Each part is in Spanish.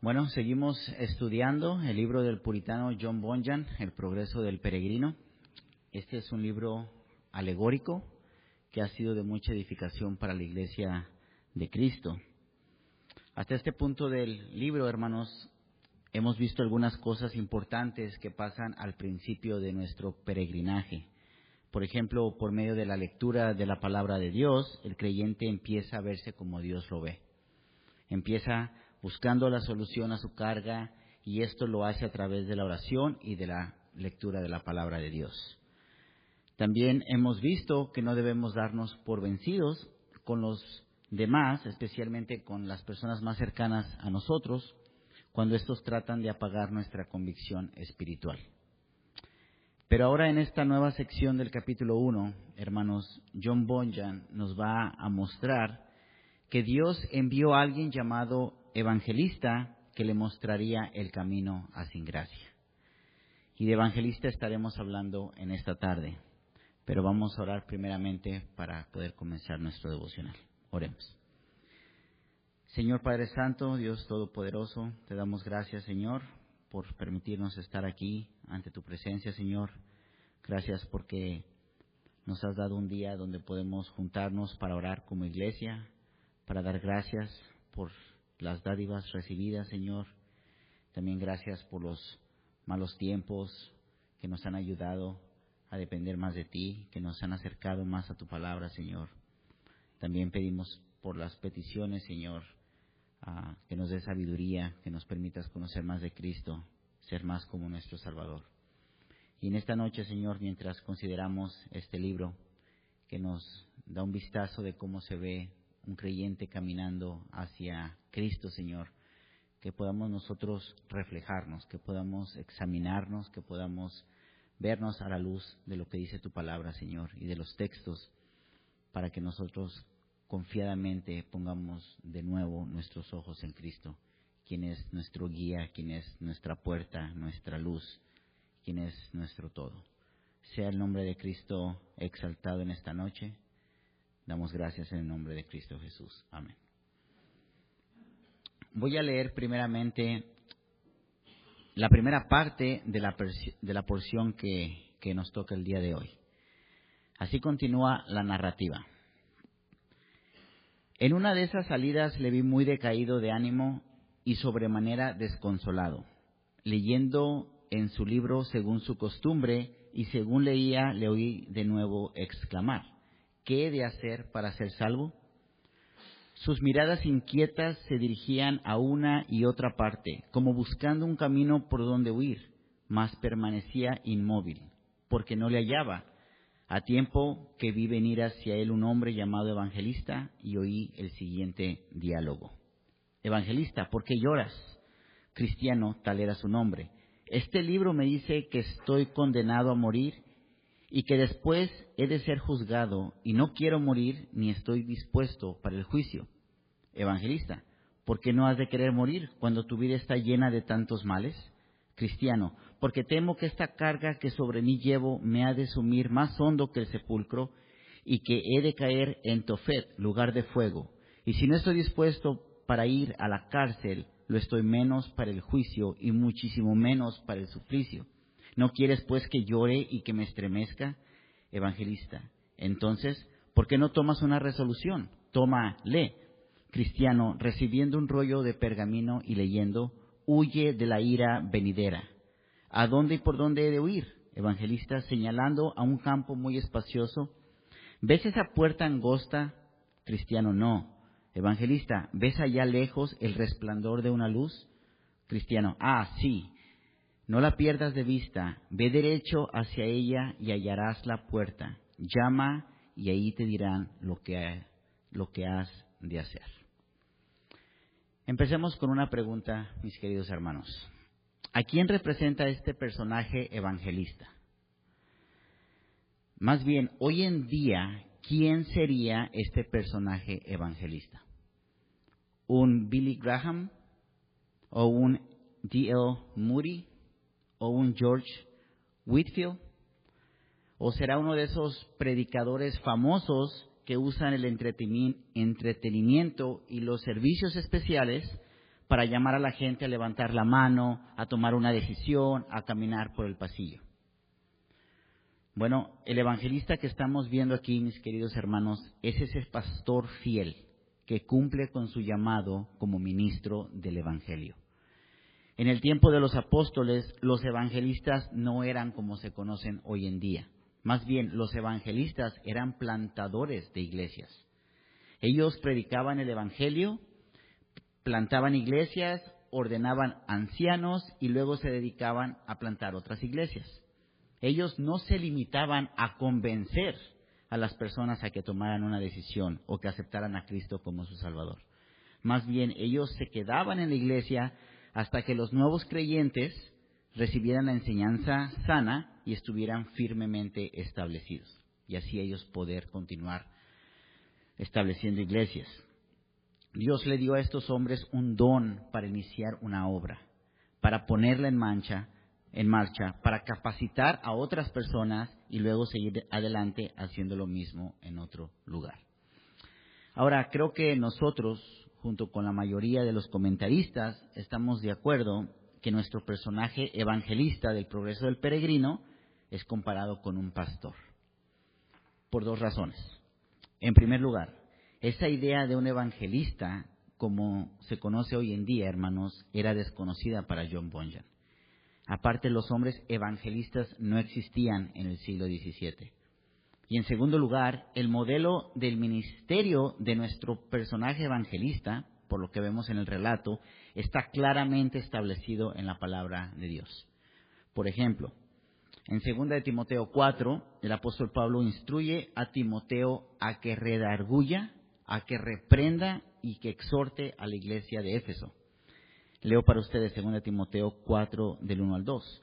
Bueno, seguimos estudiando el libro del puritano John Bunyan, El progreso del peregrino. Este es un libro alegórico que ha sido de mucha edificación para la Iglesia de Cristo. Hasta este punto del libro, hermanos, hemos visto algunas cosas importantes que pasan al principio de nuestro peregrinaje. Por ejemplo, por medio de la lectura de la palabra de Dios, el creyente empieza a verse como Dios lo ve. Empieza buscando la solución a su carga, y esto lo hace a través de la oración y de la lectura de la palabra de Dios. También hemos visto que no debemos darnos por vencidos con los demás, especialmente con las personas más cercanas a nosotros, cuando estos tratan de apagar nuestra convicción espiritual. Pero ahora en esta nueva sección del capítulo 1, hermanos, John Bunyan nos va a mostrar que Dios envió a alguien llamado evangelista que le mostraría el camino a sin gracia. Y de evangelista estaremos hablando en esta tarde, pero vamos a orar primeramente para poder comenzar nuestro devocional. Oremos. Señor Padre Santo, Dios Todopoderoso, te damos gracias, Señor, por permitirnos estar aquí ante tu presencia, Señor. Gracias porque nos has dado un día donde podemos juntarnos para orar como iglesia, para dar gracias por las dádivas recibidas, Señor. También gracias por los malos tiempos que nos han ayudado a depender más de ti, que nos han acercado más a tu palabra, Señor. También pedimos por las peticiones, Señor, que nos dé sabiduría, que nos permitas conocer más de Cristo, ser más como nuestro Salvador. Y en esta noche, Señor, mientras consideramos este libro, que nos da un vistazo de cómo se ve un creyente caminando hacia Cristo, Señor, que podamos nosotros reflejarnos, que podamos examinarnos, que podamos vernos a la luz de lo que dice tu palabra, Señor, y de los textos, para que nosotros confiadamente pongamos de nuevo nuestros ojos en Cristo, quien es nuestro guía, quien es nuestra puerta, nuestra luz, quien es nuestro todo. Sea el nombre de Cristo exaltado en esta noche. Damos gracias en el nombre de Cristo Jesús. Amén. Voy a leer primeramente la primera parte de la porción que nos toca el día de hoy. Así continúa la narrativa. En una de esas salidas le vi muy decaído de ánimo y sobremanera desconsolado, leyendo en su libro según su costumbre, y según leía le oí de nuevo exclamar: ¿qué he de hacer para ser salvo? Sus miradas inquietas se dirigían a una y otra parte, como buscando un camino por donde huir, mas permanecía inmóvil, porque no le hallaba. A tiempo que vi venir hacia él un hombre llamado Evangelista, y oí el siguiente diálogo. Evangelista, ¿por qué lloras? Cristiano, tal era su nombre. Este libro me dice que estoy condenado a morir y que después he de ser juzgado, y no quiero morir ni estoy dispuesto para el juicio. Evangelista, ¿por qué no has de querer morir cuando tu vida está llena de tantos males? Cristiano, porque temo que esta carga que sobre mí llevo me ha de sumir más hondo que el sepulcro, y que he de caer en Tofet, lugar de fuego. Y si no estoy dispuesto para ir a la cárcel, lo estoy menos para el juicio y muchísimo menos para el suplicio. ¿No quieres pues que llore y que me estremezca? Evangelista, entonces, ¿por qué no tomas una resolución? Toma, lee. Cristiano, recibiendo un rollo de pergamino y leyendo: huye de la ira venidera. ¿A dónde y por dónde he de huir? Evangelista, señalando a un campo muy espacioso. ¿Ves esa puerta angosta? Cristiano, no. Evangelista, ¿ves allá lejos el resplandor de una luz? Cristiano, sí. No la pierdas de vista, ve derecho hacia ella y hallarás la puerta. Llama y ahí te dirán lo que has de hacer. Empecemos con una pregunta, mis queridos hermanos. ¿A quién representa este personaje evangelista? Más bien, hoy en día, ¿quién sería este personaje evangelista? ¿Un Billy Graham? ¿O un D.L. Moody? ¿O un George Whitefield? ¿O será uno de esos predicadores famosos que usan el entretenimiento y los servicios especiales para llamar a la gente a levantar la mano, a tomar una decisión, a caminar por el pasillo. Bueno, el evangelista que estamos viendo aquí, mis queridos hermanos, es ese pastor fiel que cumple con su llamado como ministro del evangelio. En el tiempo de los apóstoles, los evangelistas no eran como se conocen hoy en día. Más bien, los evangelistas eran plantadores de iglesias. Ellos predicaban el evangelio, plantaban iglesias, ordenaban ancianos y luego se dedicaban a plantar otras iglesias. Ellos no se limitaban a convencer a las personas a que tomaran una decisión o que aceptaran a Cristo como su Salvador. Más bien, ellos se quedaban en la iglesia hasta que los nuevos creyentes recibieran la enseñanza sana y estuvieran firmemente establecidos. Y así ellos poder continuar estableciendo iglesias. Dios le dio a estos hombres un don para iniciar una obra, para ponerla en marcha, para capacitar a otras personas y luego seguir adelante haciendo lo mismo en otro lugar. Ahora, creo que nosotros, junto con la mayoría de los comentaristas, estamos de acuerdo que nuestro personaje evangelista del progreso del peregrino es comparado con un pastor, por dos razones. En primer lugar, esa idea de un evangelista, como se conoce hoy en día, hermanos, era desconocida para John Bunyan. Aparte, los hombres evangelistas no existían en el siglo XVII. Y en segundo lugar, el modelo del ministerio de nuestro personaje evangelista, por lo que vemos en el relato, está claramente establecido en la palabra de Dios. Por ejemplo, en 2 de Timoteo 4, el apóstol Pablo instruye a Timoteo a que redarguya, a que reprenda y que exhorte a la iglesia de Éfeso. Leo para ustedes 2 Timoteo 4, del 1 al 2.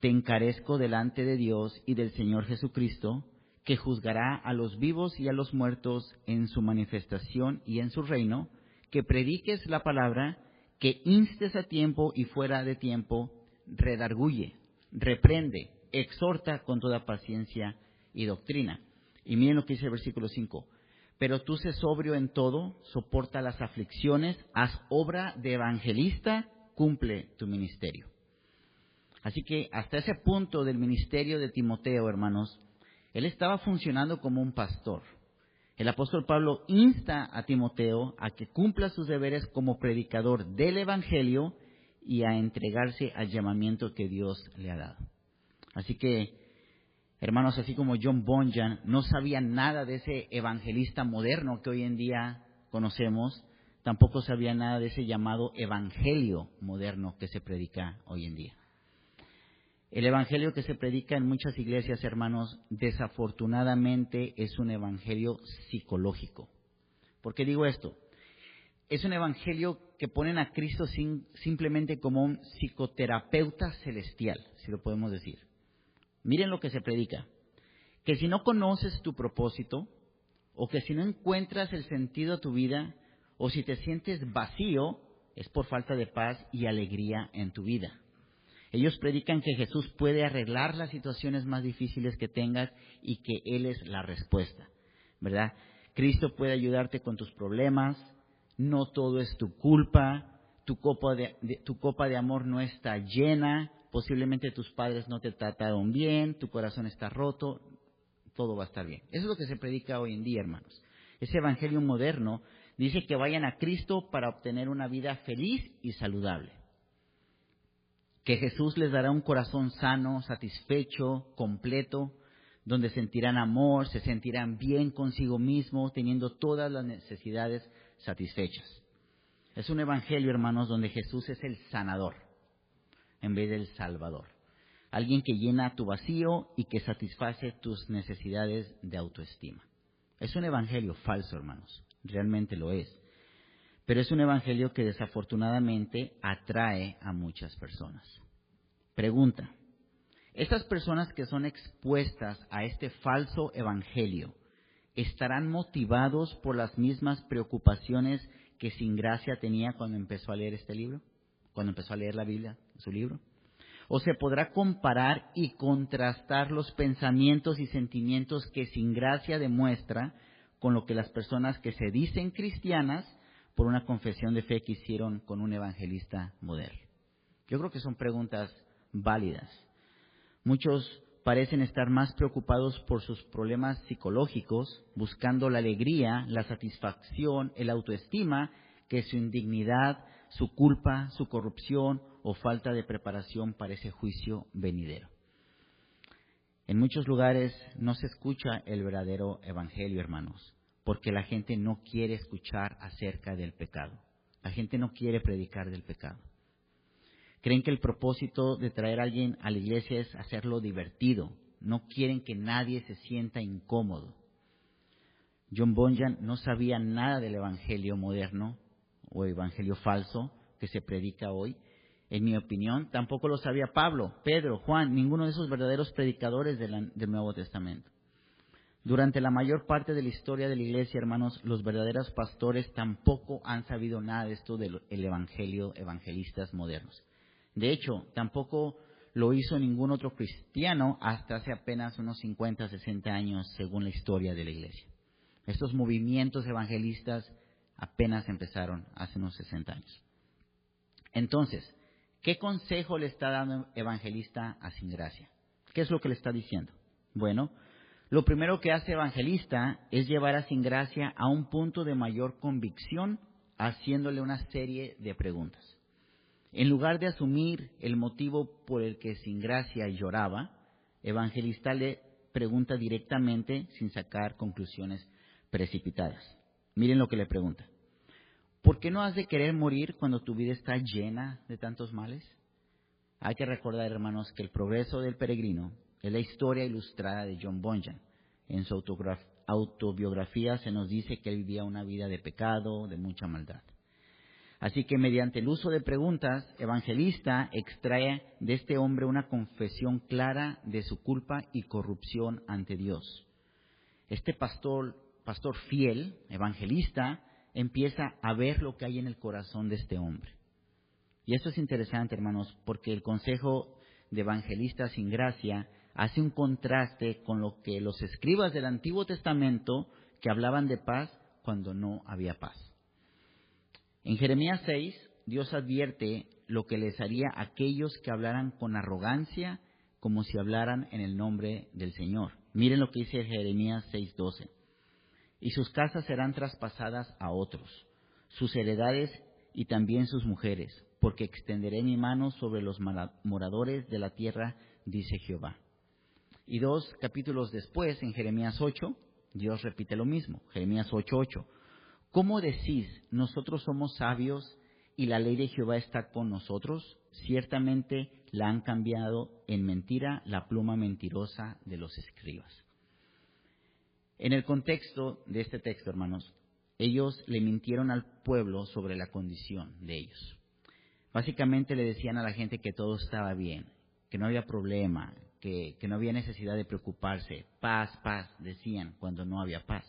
Te encarezco delante de Dios y del Señor Jesucristo, que juzgará a los vivos y a los muertos en su manifestación y en su reino, que prediques la palabra, que instes a tiempo y fuera de tiempo, redarguye, reprende, exhorta con toda paciencia y doctrina. Y miren lo que dice el versículo 5. Pero tú sé sobrio en todo, soporta las aflicciones, haz obra de evangelista, cumple tu ministerio. Así que hasta ese punto del ministerio de Timoteo, hermanos, él estaba funcionando como un pastor. El apóstol Pablo insta a Timoteo a que cumpla sus deberes como predicador del evangelio y a entregarse al llamamiento que Dios le ha dado. Así que, hermanos, así como John Bunyan no sabía nada de ese evangelista moderno que hoy en día conocemos, tampoco sabía nada de ese llamado evangelio moderno que se predica hoy en día. El evangelio que se predica en muchas iglesias, hermanos, desafortunadamente es un evangelio psicológico. ¿Por qué digo esto? Es un evangelio que ponen a Cristo simplemente como un psicoterapeuta celestial, si lo podemos decir. Miren lo que se predica, que si no conoces tu propósito, o que si no encuentras el sentido a tu vida, o si te sientes vacío, es por falta de paz y alegría en tu vida. Ellos predican que Jesús puede arreglar las situaciones más difíciles que tengas y que Él es la respuesta, ¿verdad? Cristo puede ayudarte con tus problemas, no todo es tu culpa, tu copa de amor no está llena, posiblemente tus padres no te trataron bien, tu corazón está roto, todo va a estar bien. Eso es lo que se predica hoy en día, hermanos. Ese evangelio moderno dice que vayan a Cristo para obtener una vida feliz y saludable. Que Jesús les dará un corazón sano, satisfecho, completo, donde sentirán amor, se sentirán bien consigo mismo, teniendo todas las necesidades satisfechas. Es un evangelio, hermanos, donde Jesús es el sanador en vez del salvador. Alguien que llena tu vacío y que satisface tus necesidades de autoestima. Es un evangelio falso, hermanos, realmente lo es. Pero es un evangelio que desafortunadamente atrae a muchas personas. Pregunta, ¿estas personas que son expuestas a este falso evangelio estarán motivados por las mismas preocupaciones que Sin Gracia tenía cuando empezó a leer este libro? Cuando empezó a leer la Biblia, su libro. ¿O se podrá comparar y contrastar los pensamientos y sentimientos que Sin Gracia demuestra con lo que las personas que se dicen cristianas por una confesión de fe que hicieron con un evangelista moderno? Yo creo que son preguntas válidas. Muchos parecen estar más preocupados por sus problemas psicológicos, buscando la alegría, la satisfacción, el autoestima, que su indignidad, su culpa, su corrupción o falta de preparación para ese juicio venidero. En muchos lugares no se escucha el verdadero evangelio, hermanos, porque la gente no quiere escuchar acerca del pecado. La gente no quiere predicar del pecado. Creen que el propósito de traer a alguien a la iglesia es hacerlo divertido. No quieren que nadie se sienta incómodo. John Bunyan no sabía nada del evangelio moderno o evangelio falso que se predica hoy. En mi opinión, tampoco lo sabía Pablo, Pedro, Juan, ninguno de esos verdaderos predicadores del Nuevo Testamento. Durante la mayor parte de la historia de la iglesia, hermanos, los verdaderos pastores tampoco han sabido nada de esto del evangelio, evangelistas modernos. De hecho, tampoco lo hizo ningún otro cristiano hasta hace apenas unos 50, 60 años, según la historia de la iglesia. Estos movimientos evangelistas apenas empezaron hace unos 60 años. Entonces, ¿qué consejo le está dando evangelista a Sin Gracia? ¿Qué es lo que le está diciendo? Bueno, lo primero que hace evangelista es llevar a Sin Gracia a un punto de mayor convicción, haciéndole una serie de preguntas. En lugar de asumir el motivo por el que Sin Gracia lloraba, evangelista le pregunta directamente sin sacar conclusiones precipitadas. Miren lo que le pregunta. ¿Por qué no has de querer morir cuando tu vida está llena de tantos males? Hay que recordar, hermanos, que El progreso del peregrino es la historia ilustrada de John Bunyan. En su autobiografía se nos dice que él vivía una vida de pecado, de mucha maldad. Así que mediante el uso de preguntas, evangelista extrae de este hombre una confesión clara de su culpa y corrupción ante Dios. Este pastor fiel, evangelista, empieza a ver lo que hay en el corazón de este hombre. Y eso es interesante, hermanos, porque el consejo de evangelista Sin Gracia hace un contraste con lo que los escribas del Antiguo Testamento que hablaban de paz cuando no había paz. En Jeremías 6, Dios advierte lo que les haría a aquellos que hablaran con arrogancia, como si hablaran en el nombre del Señor. Miren lo que dice Jeremías 6:12. Y sus casas serán traspasadas a otros, sus heredades y también sus mujeres, porque extenderé mi mano sobre los moradores de la tierra, dice Jehová. Y 2 capítulos después, en Jeremías 8, Dios repite lo mismo, Jeremías 8:8. ¿Cómo decís, nosotros somos sabios y la ley de Jehová está con nosotros? Ciertamente la han cambiado en mentira la pluma mentirosa de los escribas. En el contexto de este texto, hermanos, ellos le mintieron al pueblo sobre la condición de ellos. Básicamente le decían a la gente que todo estaba bien, que no había problema, que no había necesidad de preocuparse. Paz, paz, decían cuando no había paz.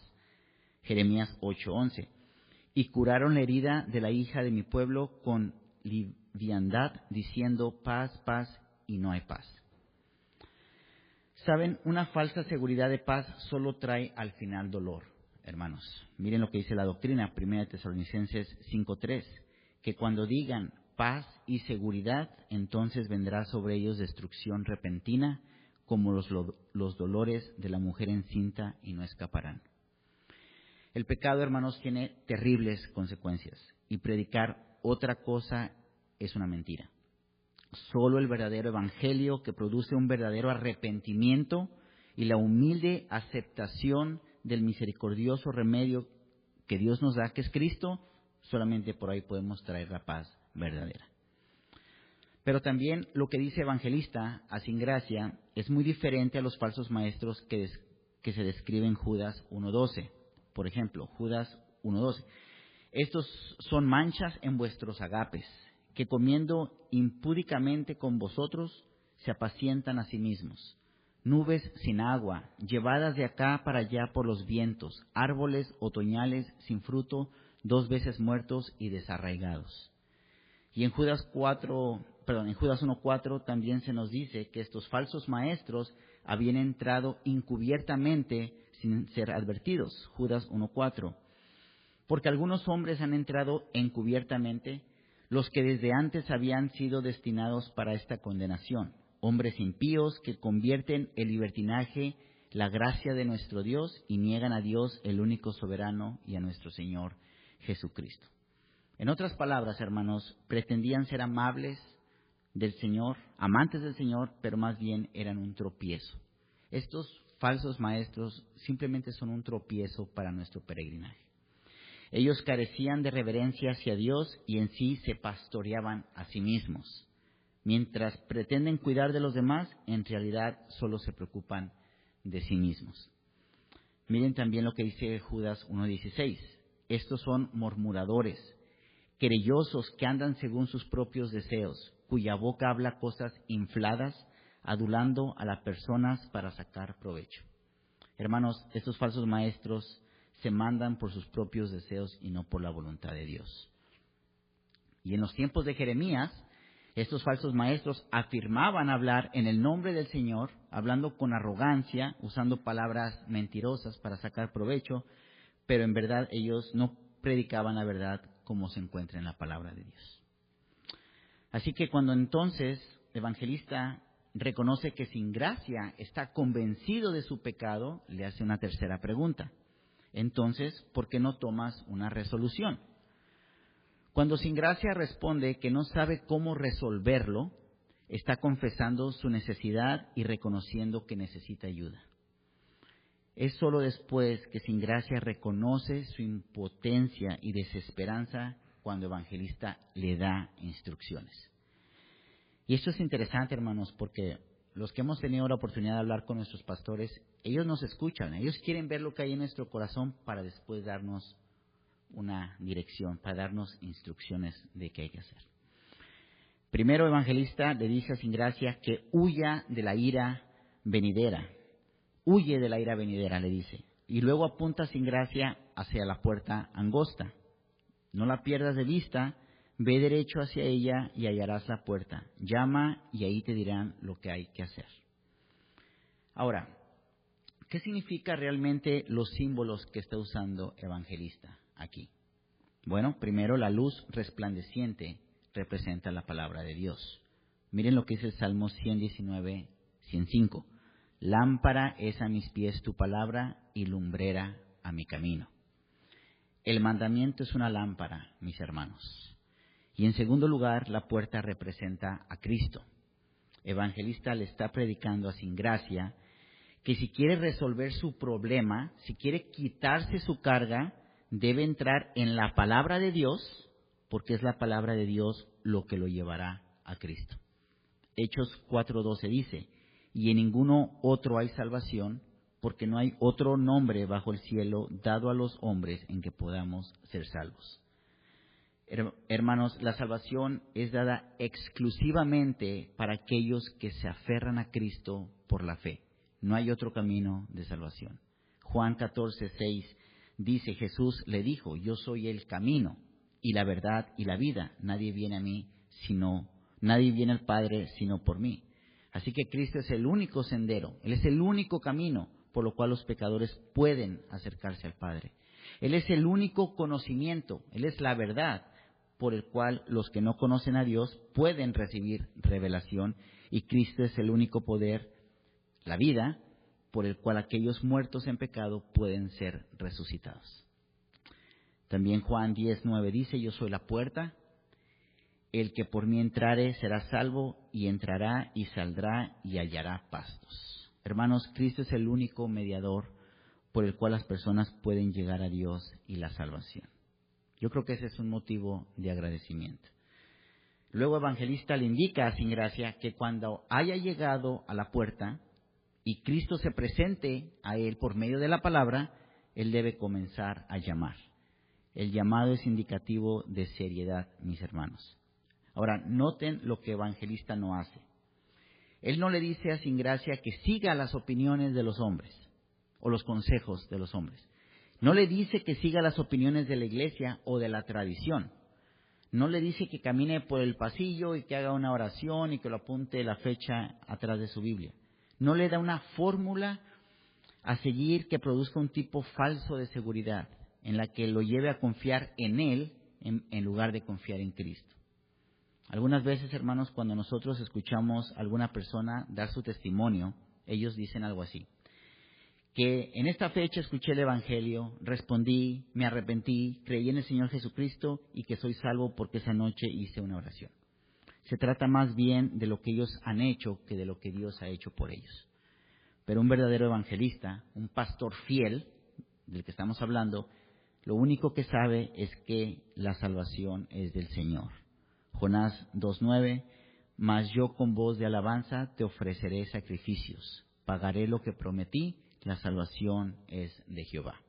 Jeremías 8:11. Y curaron la herida de la hija de mi pueblo con liviandad, diciendo paz, paz, y no hay paz. Saben, una falsa seguridad de paz solo trae al final dolor, hermanos. Miren lo que dice la doctrina, 1 Tesalonicenses 5:3, que cuando digan paz y seguridad, entonces vendrá sobre ellos destrucción repentina, como los dolores de la mujer encinta, y no escaparán. El pecado, hermanos, tiene terribles consecuencias, y predicar otra cosa es una mentira. Solo el verdadero evangelio, que produce un verdadero arrepentimiento y la humilde aceptación del misericordioso remedio que Dios nos da, que es Cristo, solamente por ahí podemos traer la paz verdadera. Pero también lo que dice evangelista a Sin Gracia es muy diferente a los falsos maestros que se describen en Judas 1:12. Por ejemplo, Judas 1:12. Estos son manchas en vuestros agapes, que comiendo impúdicamente con vosotros se apacientan a sí mismos. Nubes sin agua, llevadas de acá para allá por los vientos, árboles otoñales sin fruto, 2 veces muertos y desarraigados. Y en Judas 1:4 también se nos dice que estos falsos maestros habían entrado encubiertamente sin ser advertidos. Judas 1:4. porque algunos hombres han entrado encubiertamente, los que desde antes habían sido destinados para esta condenación, hombres impíos que convierten el libertinaje la gracia de nuestro Dios y niegan a Dios, el único soberano, y a nuestro Señor Jesucristo. En otras palabras, hermanos, pretendían ser amables del Señor, amantes del Señor, pero más bien eran un tropiezo. Estos falsos maestros simplemente son un tropiezo para nuestro peregrinaje. Ellos carecían de reverencia hacia Dios y en sí se pastoreaban a sí mismos. Mientras pretenden cuidar de los demás, en realidad solo se preocupan de sí mismos. Miren también lo que dice Judas 1:16. Estos son murmuradores, querellosos que andan según sus propios deseos, cuya boca habla cosas infladas, adulando a las personas para sacar provecho. Hermanos, estos falsos maestros se mandan por sus propios deseos y no por la voluntad de Dios. Y en los tiempos de Jeremías, estos falsos maestros afirmaban hablar en el nombre del Señor, hablando con arrogancia, usando palabras mentirosas para sacar provecho, pero en verdad ellos no predicaban la verdad como se encuentra en la palabra de Dios. Así que cuando entonces el evangelista reconoce que sin gracia está convencido de su pecado, le hace una tercera pregunta. Entonces, ¿por qué no tomas una resolución? Cuando sin gracia responde que no sabe cómo resolverlo, está confesando su necesidad y reconociendo que necesita ayuda. Es solo después que sin gracia reconoce su impotencia y desesperanza cuando el evangelista le da instrucciones. Y esto es interesante, hermanos, porque los que hemos tenido la oportunidad de hablar con nuestros pastores, ellos nos escuchan, ellos quieren ver lo que hay en nuestro corazón para después darnos una dirección, para darnos instrucciones de qué hay que hacer. Primero, el evangelista le dice a sin gracia que huya de la ira venidera. Huye de la ira venidera, le dice. Y luego apunta sin gracia hacia la puerta angosta. No la pierdas de vista, ve derecho hacia ella y hallarás la puerta. Llama y ahí te dirán lo que hay que hacer. Ahora, ¿qué significa realmente los símbolos que está usando evangelista aquí? Bueno, primero la luz resplandeciente representa la palabra de Dios. Miren lo que dice el Salmo 119, 105. Lámpara es a mis pies tu palabra y lumbrera a mi camino. El mandamiento es una lámpara, mis hermanos. Y en segundo lugar, la puerta representa a Cristo. Evangelista le está predicando a sin gracia que si quiere resolver su problema, si quiere quitarse su carga, debe entrar en la palabra de Dios, porque es la palabra de Dios lo que lo llevará a Cristo. Hechos 4:12 dice, y en ninguno otro hay salvación, porque no hay otro nombre bajo el cielo dado a los hombres en que podamos ser salvos. Hermanos, la salvación es dada exclusivamente para aquellos que se aferran a Cristo por la fe. No hay otro camino de salvación. Juan 14:6 dice, Jesús le dijo, yo soy el camino y la verdad y la vida. Nadie viene al Padre sino por mí. Así que Cristo es el único sendero, Él es el único camino por lo cual los pecadores pueden acercarse al Padre. Él es el único conocimiento, Él es la verdad por el cual los que no conocen a Dios pueden recibir revelación y Cristo es el único poder, la vida, por el cual aquellos muertos en pecado pueden ser resucitados. También Juan 10:9 dice, yo soy la puerta, el que por mí entrare será salvo y entrará y saldrá y hallará pastos. Hermanos, Cristo es el único mediador por el cual las personas pueden llegar a Dios y la salvación. Yo creo que ese es un motivo de agradecimiento. Luego evangelista le indica a sin gracia que cuando haya llegado a la puerta y Cristo se presente a él por medio de la palabra, él debe comenzar a llamar. El llamado es indicativo de seriedad, mis hermanos. Ahora, noten lo que evangelista no hace. Él no le dice a sin gracia que siga las opiniones de los hombres o los consejos de los hombres. No le dice que siga las opiniones de la iglesia o de la tradición. No le dice que camine por el pasillo y que haga una oración y que lo apunte la fecha atrás de su Biblia. No le da una fórmula a seguir que produzca un tipo falso de seguridad. en la que lo lleve a confiar en Él en lugar de confiar en Cristo. Algunas veces, hermanos, cuando nosotros escuchamos a alguna persona dar su testimonio, ellos dicen algo así: que en esta fecha escuché el Evangelio, respondí, me arrepentí, creí en el Señor Jesucristo y que soy salvo porque esa noche hice una oración. Se trata más bien de lo que ellos han hecho que de lo que Dios ha hecho por ellos. Pero un verdadero evangelista, un pastor fiel, del que estamos hablando, lo único que sabe es que la salvación es del Señor. Jonás 2:9, mas yo con voz de alabanza te ofreceré sacrificios, pagaré lo que prometí, la salvación es de Jehová.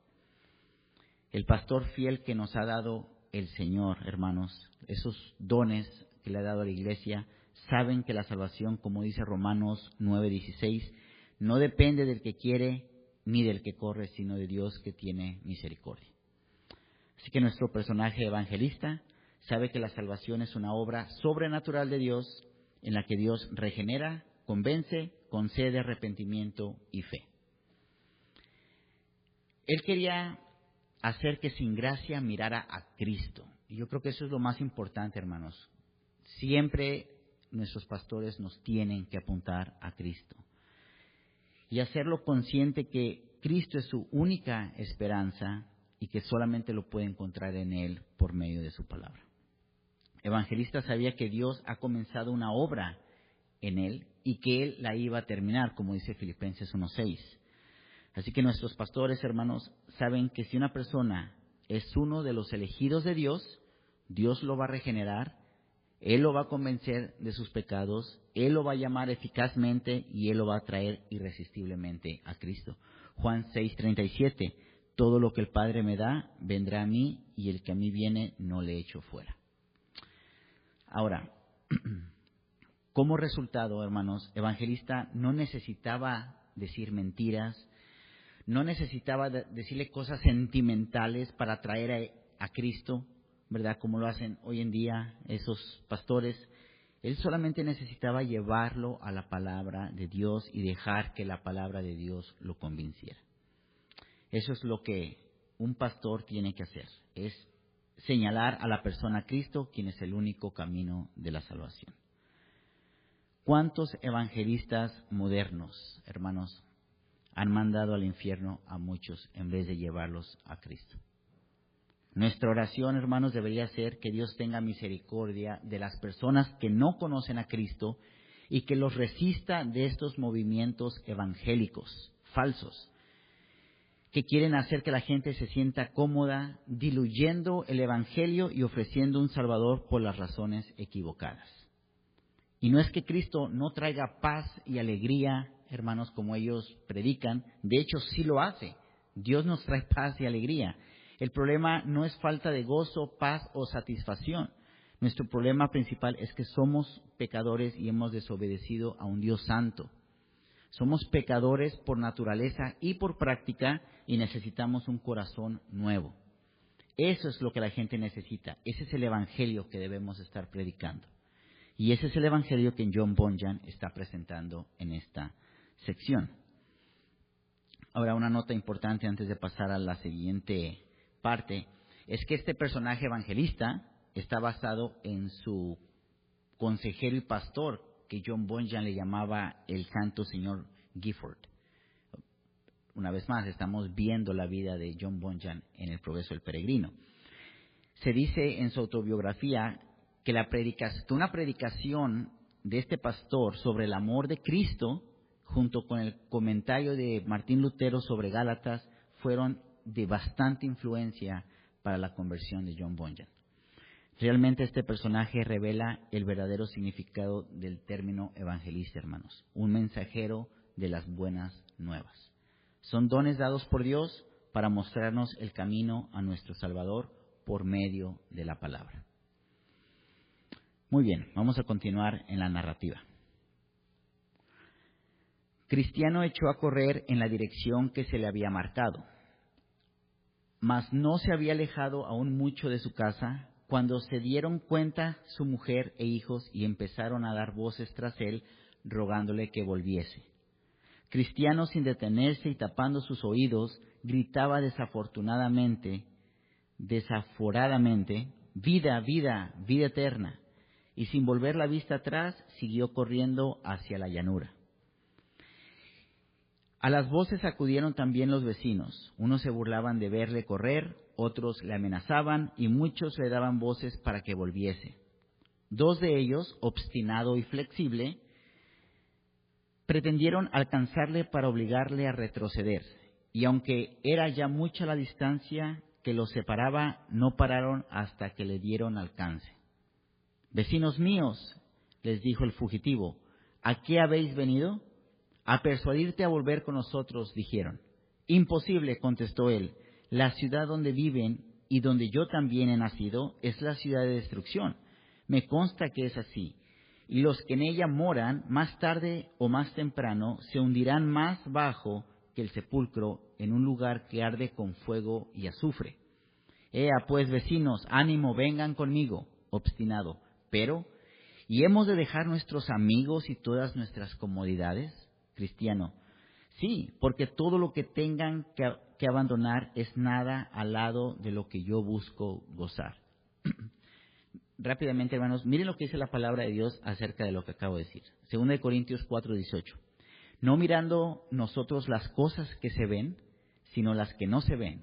El pastor fiel que nos ha dado el Señor, hermanos, esos dones que le ha dado a la iglesia, saben que la salvación, como dice Romanos 9:16, no depende del que quiere ni del que corre, sino de Dios que tiene misericordia. Así que nuestro personaje evangelista sabe que la salvación es una obra sobrenatural de Dios en la que Dios regenera, convence, concede arrepentimiento y fe. Él quería hacer que sin gracia mirara a Cristo. Y yo creo que eso es lo más importante, hermanos. Siempre nuestros pastores nos tienen que apuntar a Cristo y hacerlo consciente que Cristo es su única esperanza y que solamente lo puede encontrar en Él por medio de su palabra. Evangelista sabía que Dios ha comenzado una obra en Él y que Él la iba a terminar, como dice Filipenses 1:6. Así que nuestros pastores, hermanos, saben que si una persona es uno de los elegidos de Dios, Dios lo va a regenerar, Él lo va a convencer de sus pecados, Él lo va a llamar eficazmente y Él lo va a traer irresistiblemente a Cristo. Juan 6:37, todo lo que el Padre me da vendrá a mí y el que a mí viene no le echo fuera. Ahora, como resultado, hermanos, Evangelista no necesitaba decir mentiras, no necesitaba decirle cosas sentimentales para atraer a Cristo, ¿verdad? Como lo hacen hoy en día esos pastores. Él solamente necesitaba llevarlo a la palabra de Dios y dejar que la palabra de Dios lo convenciera. Eso es lo que un pastor tiene que hacer, es señalar a la persona a Cristo, quien es el único camino de la salvación. ¿Cuántos evangelistas modernos, hermanos, han mandado al infierno a muchos en vez de llevarlos a Cristo? Nuestra oración, hermanos, debería ser que Dios tenga misericordia de las personas que no conocen a Cristo y que los resista de estos movimientos evangélicos falsos, que quieren hacer que la gente se sienta cómoda, diluyendo el Evangelio y ofreciendo un Salvador por las razones equivocadas. Y no es que Cristo no traiga paz y alegría, hermanos, como ellos predican. De hecho, sí lo hace. Dios nos trae paz y alegría. El problema no es falta de gozo, paz o satisfacción. Nuestro problema principal es que somos pecadores y hemos desobedecido a un Dios santo. Somos pecadores por naturaleza y por práctica y necesitamos un corazón nuevo. Eso es lo que la gente necesita. Ese es el evangelio que debemos estar predicando. Y ese es el evangelio que John Bunyan está presentando en esta sección. Ahora, una nota importante antes de pasar a la siguiente parte es que este personaje evangelista está basado en su consejero y pastor, que John Bunyan le llamaba el santo señor Gifford. Una vez más, estamos viendo la vida de John Bunyan en El progreso del peregrino. Se dice en su autobiografía que una predicación de este pastor sobre el amor de Cristo, junto con el comentario de Martín Lutero sobre Gálatas, fueron de bastante influencia para la conversión de John Bunyan. Realmente este personaje revela el verdadero significado del término evangelista, hermanos. Un mensajero de las buenas nuevas. Son dones dados por Dios para mostrarnos el camino a nuestro Salvador por medio de la palabra. Muy bien, vamos a continuar en la narrativa. Cristiano echó a correr en la dirección que se le había marcado, mas no se había alejado aún mucho de su casa cuando se dieron cuenta su mujer e hijos y empezaron a dar voces tras él, rogándole que volviese. Cristiano, sin detenerse y tapando sus oídos, gritaba desafortunadamente, desaforadamente, vida, vida, vida eterna, y sin volver la vista atrás, siguió corriendo hacia la llanura. A las voces acudieron también los vecinos. Unos se burlaban de verle correr, otros le amenazaban y muchos le daban voces para que volviese. Dos de ellos, obstinado y flexible, pretendieron alcanzarle para obligarle a retroceder. Y aunque era ya mucha la distancia que los separaba, no pararon hasta que le dieron alcance. «Vecinos míos», les dijo el fugitivo, «¿a qué habéis venido?» «A persuadirte a volver con nosotros», dijeron. «Imposible», contestó él, «la ciudad donde viven y donde yo también he nacido es la ciudad de destrucción. Me consta que es así. Y los que en ella moran, más tarde o más temprano, se hundirán más bajo que el sepulcro en un lugar que arde con fuego y azufre. Ea pues, vecinos, ánimo, vengan conmigo», obstinado. «Pero, ¿y hemos de dejar nuestros amigos y todas nuestras comodidades?» Cristiano: «Sí, porque todo lo que tengan que abandonar es nada al lado de lo que yo busco gozar». Rápidamente, hermanos, miren lo que dice la palabra de Dios acerca de lo que acabo de decir. 2 Corintios 4:18. «No mirando nosotros las cosas que se ven, sino las que no se ven,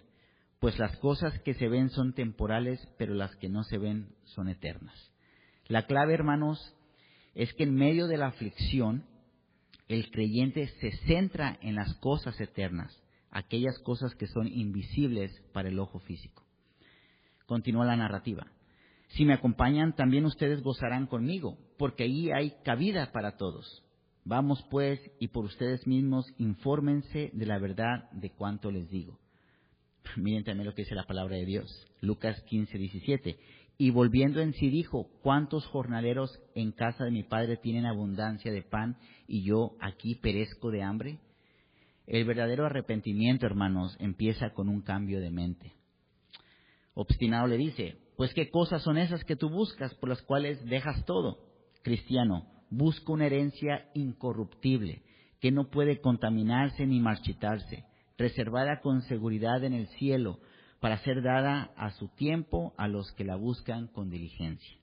pues las cosas que se ven son temporales, pero las que no se ven son eternas». La clave, hermanos, es que en medio de la aflicción, el creyente se centra en las cosas eternas, aquellas cosas que son invisibles para el ojo físico. Continúa la narrativa. «Si me acompañan, también ustedes gozarán conmigo, porque ahí hay cabida para todos. Vamos pues, y por ustedes mismos infórmense de la verdad de cuanto les digo». Miren también lo que dice la palabra de Dios. Lucas 15:17. «Y volviendo en sí dijo, ¿cuántos jornaleros en casa de mi padre tienen abundancia de pan y yo aquí perezco de hambre?». El verdadero arrepentimiento, hermanos, empieza con un cambio de mente. Obstinado le dice: «Pues qué cosas son esas que tú buscas, por las cuales dejas todo». Cristiano: «Busco una herencia incorruptible, que no puede contaminarse ni marchitarse, reservada con seguridad en el cielo, para ser dada a su tiempo a los que la buscan con diligencia».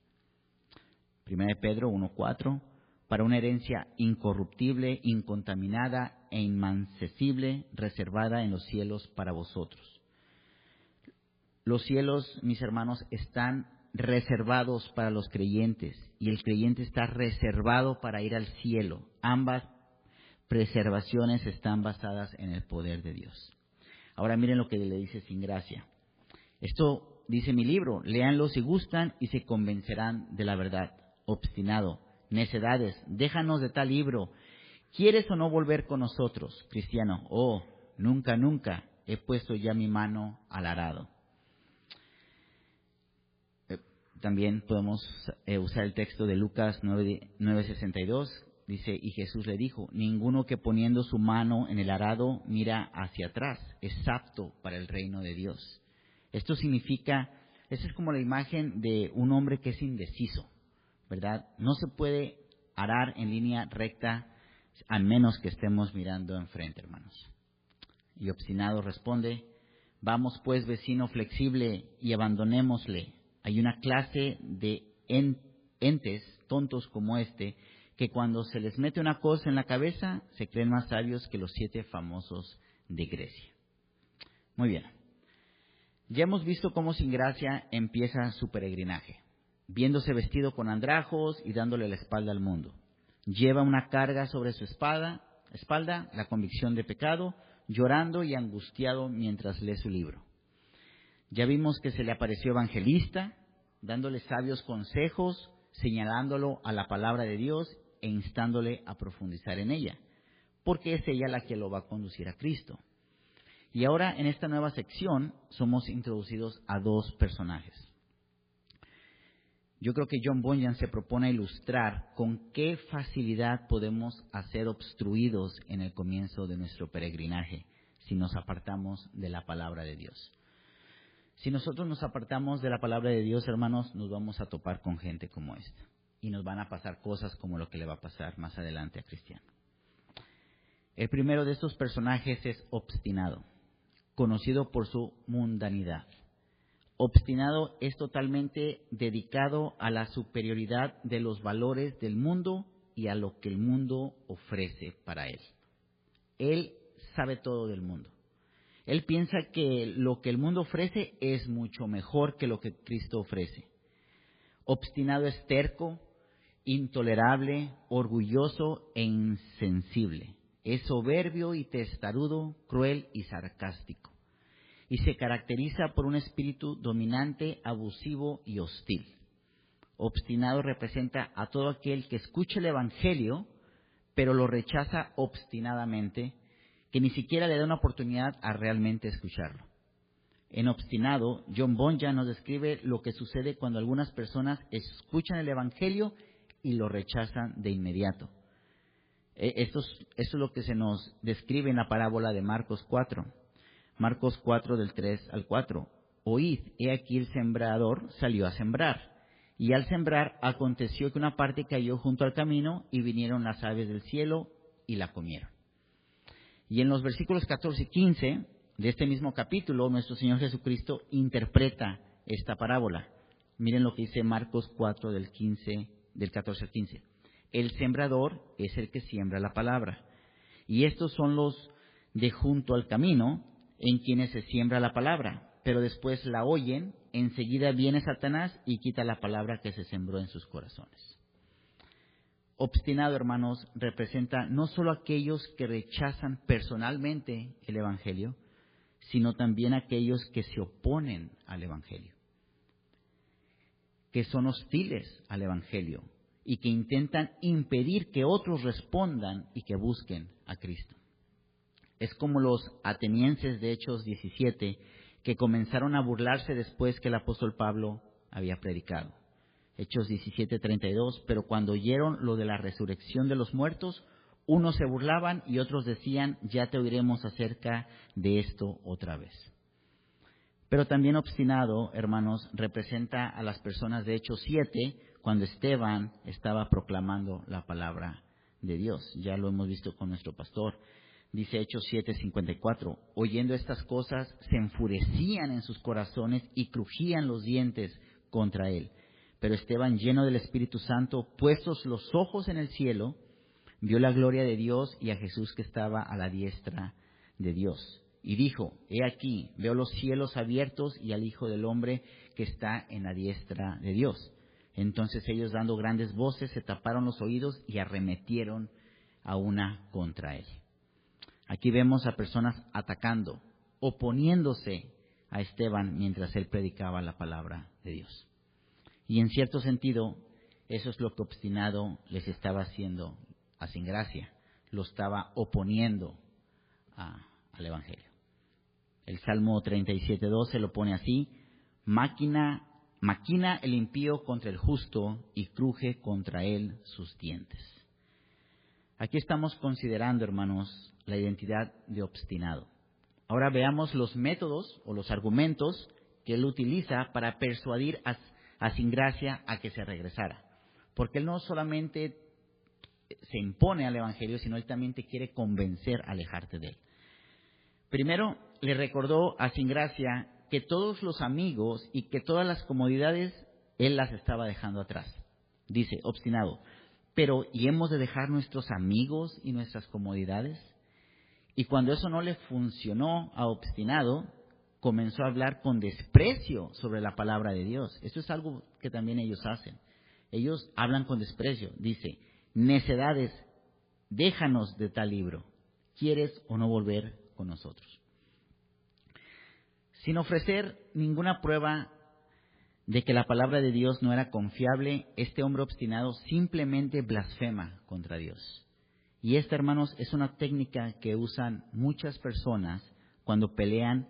1 Pedro 1:4. «Para una herencia incorruptible, incontaminada e inmancesible, reservada en los cielos para vosotros». Los cielos, mis hermanos, están reservados para los creyentes y el creyente está reservado para ir al cielo. Ambas preservaciones están basadas en el poder de Dios. Ahora miren lo que le dice sin gracia. Esto dice mi libro, léanlo si gustan y se convencerán de la verdad. Obstinado: «Necedades, déjanos de tal libro. ¿Quieres o no volver con nosotros?» Cristiano: «Oh, nunca, nunca. He puesto ya mi mano al arado». También podemos usar el texto de Lucas 9:62. Dice: «Y Jesús le dijo, ninguno que poniendo su mano en el arado mira hacia atrás es apto para el reino de Dios». Esto significa, esta es como la imagen de un hombre que es indeciso, ¿verdad? No se puede arar en línea recta a menos que estemos mirando enfrente, hermanos. Y obstinado responde: «Vamos pues, vecino flexible, y abandonémosle. Hay una clase de entes tontos como este, que cuando se les mete una cosa en la cabeza, se creen más sabios que los 7 famosos de Grecia». Muy bien. Ya hemos visto cómo sin gracia empieza su peregrinaje, viéndose vestido con andrajos y dándole la espalda al mundo. Lleva una carga sobre su espalda, la convicción de pecado, llorando y angustiado mientras lee su libro. Ya vimos que se le apareció evangelista, dándole sabios consejos, señalándolo a la palabra de Dios e instándole a profundizar en ella, porque es ella la que lo va a conducir a Cristo. Y ahora, en esta nueva sección, somos introducidos a 2 personajes. Yo creo que John Bunyan se propone ilustrar con qué facilidad podemos ser obstruidos en el comienzo de nuestro peregrinaje si nos apartamos de la palabra de Dios. Si nosotros nos apartamos de la palabra de Dios, hermanos, nos vamos a topar con gente como esta. Y nos van a pasar cosas como lo que le va a pasar más adelante a Cristiano. El primero de estos personajes es obstinado, conocido por su mundanidad. Obstinado es totalmente dedicado a la superioridad de los valores del mundo y a lo que el mundo ofrece para él. Él sabe todo del mundo. Él piensa que lo que el mundo ofrece es mucho mejor que lo que Cristo ofrece. Obstinado es terco, intolerable, orgulloso e insensible. Es soberbio y testarudo, cruel y sarcástico. Y se caracteriza por un espíritu dominante, abusivo y hostil. Obstinado representa a todo aquel que escucha el Evangelio, pero lo rechaza obstinadamente, que ni siquiera le da una oportunidad a realmente escucharlo. En Obstinado, John Bunyan nos describe lo que sucede cuando algunas personas escuchan el Evangelio y lo rechazan de inmediato. Esto es lo que se nos describe en la parábola de Marcos 4. Marcos 4 del 3 al 4. Oíd, he aquí el sembrador salió a sembrar. Y al sembrar aconteció que una parte cayó junto al camino y vinieron las aves del cielo y la comieron. Y en los versículos 14 y 15 de este mismo capítulo, nuestro Señor Jesucristo interpreta esta parábola. Miren lo que dice Marcos 4 del 14 al 15. El sembrador es el que siembra la palabra. Y estos son los de junto al camino, en quienes se siembra la palabra, pero después la oyen, enseguida viene Satanás y quita la palabra que se sembró en sus corazones. Obstinado, hermanos, representa no solo aquellos que rechazan personalmente el Evangelio, sino también aquellos que se oponen al Evangelio, que son hostiles al Evangelio y que intentan impedir que otros respondan y que busquen a Cristo. Es como los atenienses de Hechos 17, que comenzaron a burlarse después que el apóstol Pablo había predicado. Hechos 17:32, pero cuando oyeron lo de la resurrección de los muertos, unos se burlaban y otros decían, ya te oiremos acerca de esto otra vez. Pero también obstinado, hermanos, representa a las personas de Hechos 7, cuando Esteban estaba proclamando la palabra de Dios. Ya lo hemos visto con nuestro pastor. Dice Hechos 7:54, oyendo estas cosas, se enfurecían en sus corazones y crujían los dientes contra él. Pero Esteban, lleno del Espíritu Santo, puestos los ojos en el cielo, vio la gloria de Dios y a Jesús que estaba a la diestra de Dios. Y dijo, he aquí, veo los cielos abiertos y al Hijo del Hombre que está en la diestra de Dios. Entonces ellos, dando grandes voces, se taparon los oídos y arremetieron a una contra él. Aquí vemos a personas atacando, oponiéndose a Esteban mientras él predicaba la palabra de Dios. Y en cierto sentido, eso es lo que obstinado les estaba haciendo a Sin Gracia. Lo estaba oponiendo al Evangelio. El Salmo 37:12 lo pone así: maquina el impío contra el justo y cruje contra él sus dientes. Aquí estamos considerando, hermanos, la identidad de obstinado. Ahora veamos los métodos o los argumentos que él utiliza para persuadir a Sin Gracia a que se regresara. Porque él no solamente se impone al Evangelio, sino él también te quiere convencer a alejarte de él. Primero, le recordó a Sin Gracia que todos los amigos y que todas las comodidades él las estaba dejando atrás. Dice, obstinado, pero ¿y hemos de dejar nuestros amigos y nuestras comodidades? Y cuando eso no le funcionó a Obstinado, comenzó a hablar con desprecio sobre la palabra de Dios. Esto es algo que también ellos hacen. Ellos hablan con desprecio. Dice, necedades, déjanos de tal libro. ¿Quieres o no volver con nosotros? Sin ofrecer ninguna prueba de que la palabra de Dios no era confiable, este hombre obstinado simplemente blasfema contra Dios. Y esta, hermanos, es una técnica que usan muchas personas cuando pelean,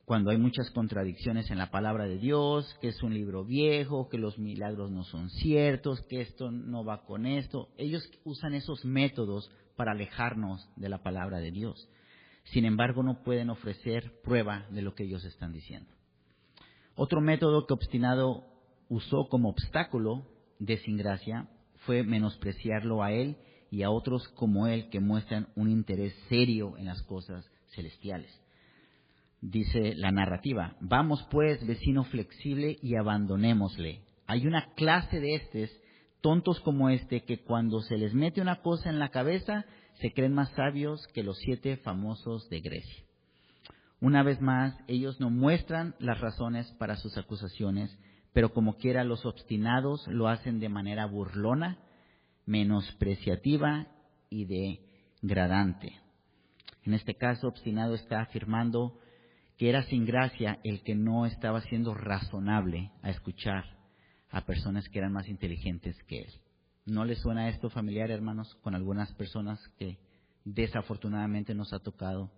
cuando hay muchas contradicciones en la palabra de Dios, que es un libro viejo, que los milagros no son ciertos, que esto no va con esto. Ellos usan esos métodos para alejarnos de la palabra de Dios. Sin embargo, no pueden ofrecer prueba de lo que ellos están diciendo. Otro método que Obstinado usó como obstáculo de Sin Gracia fue menospreciarlo a él y a otros como él que muestran un interés serio en las cosas celestiales. dice la narrativa: vamos pues, vecino flexible, y abandonémosle. Hay una clase de tontos como que cuando se les mete una cosa en la cabeza, se creen más sabios que los 7 famosos de Grecia. Una vez más, ellos no muestran las razones para sus acusaciones, pero como quiera los obstinados lo hacen de manera burlona, menospreciativa y degradante. En este caso, obstinado está afirmando que era sin gracia el que no estaba siendo razonable a escuchar a personas que eran más inteligentes que él. ¿No les suena esto familiar, hermanos, con algunas personas que desafortunadamente nos ha tocado?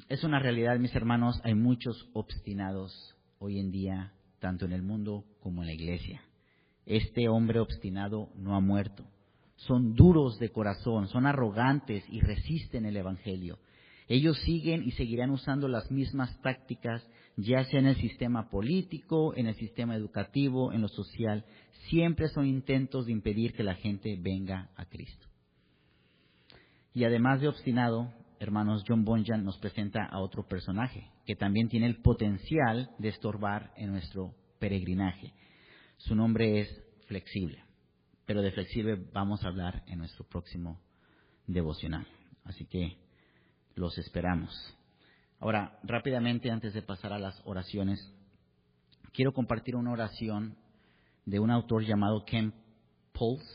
Es una realidad, mis hermanos, hay muchos obstinados hoy en día, tanto en el mundo como en la iglesia. Este hombre obstinado no ha muerto. Son duros de corazón, son arrogantes y resisten el Evangelio. Ellos siguen y seguirán usando las mismas tácticas, ya sea en el sistema político, en el sistema educativo, en lo social. Siempre son intentos de impedir que la gente venga a Cristo. Y además de obstinado, hermanos, John Bunyan nos presenta a otro personaje que también tiene el potencial de estorbar en nuestro peregrinaje. Su nombre es Flexible, pero de Flexible vamos a hablar en nuestro próximo devocional. Así que los esperamos. Ahora, rápidamente, antes de pasar a las oraciones, quiero compartir una oración de un autor llamado Ken Pulse.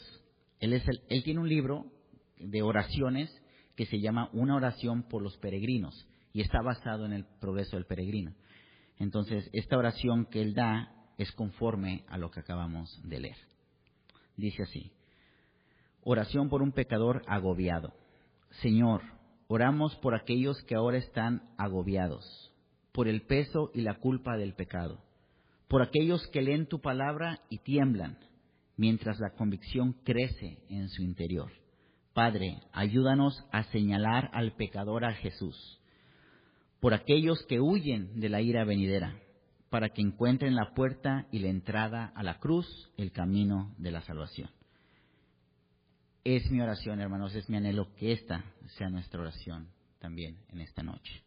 Él tiene un libro de oraciones que se llama Una oración por los peregrinos y está basado en el progreso del peregrino. Entonces, esta oración que él da es conforme a lo que acabamos de leer. Dice así: oración por un pecador agobiado. Señor, oramos por aquellos que ahora están agobiados, por el peso y la culpa del pecado, por aquellos que leen tu palabra y tiemblan, mientras la convicción crece en su interior. Padre, ayúdanos a señalar al pecador a Jesús, por aquellos que huyen de la ira venidera, para que encuentren la puerta y la entrada a la cruz, el camino de la salvación. Es mi oración, hermanos, es mi anhelo que esta sea nuestra oración también en esta noche.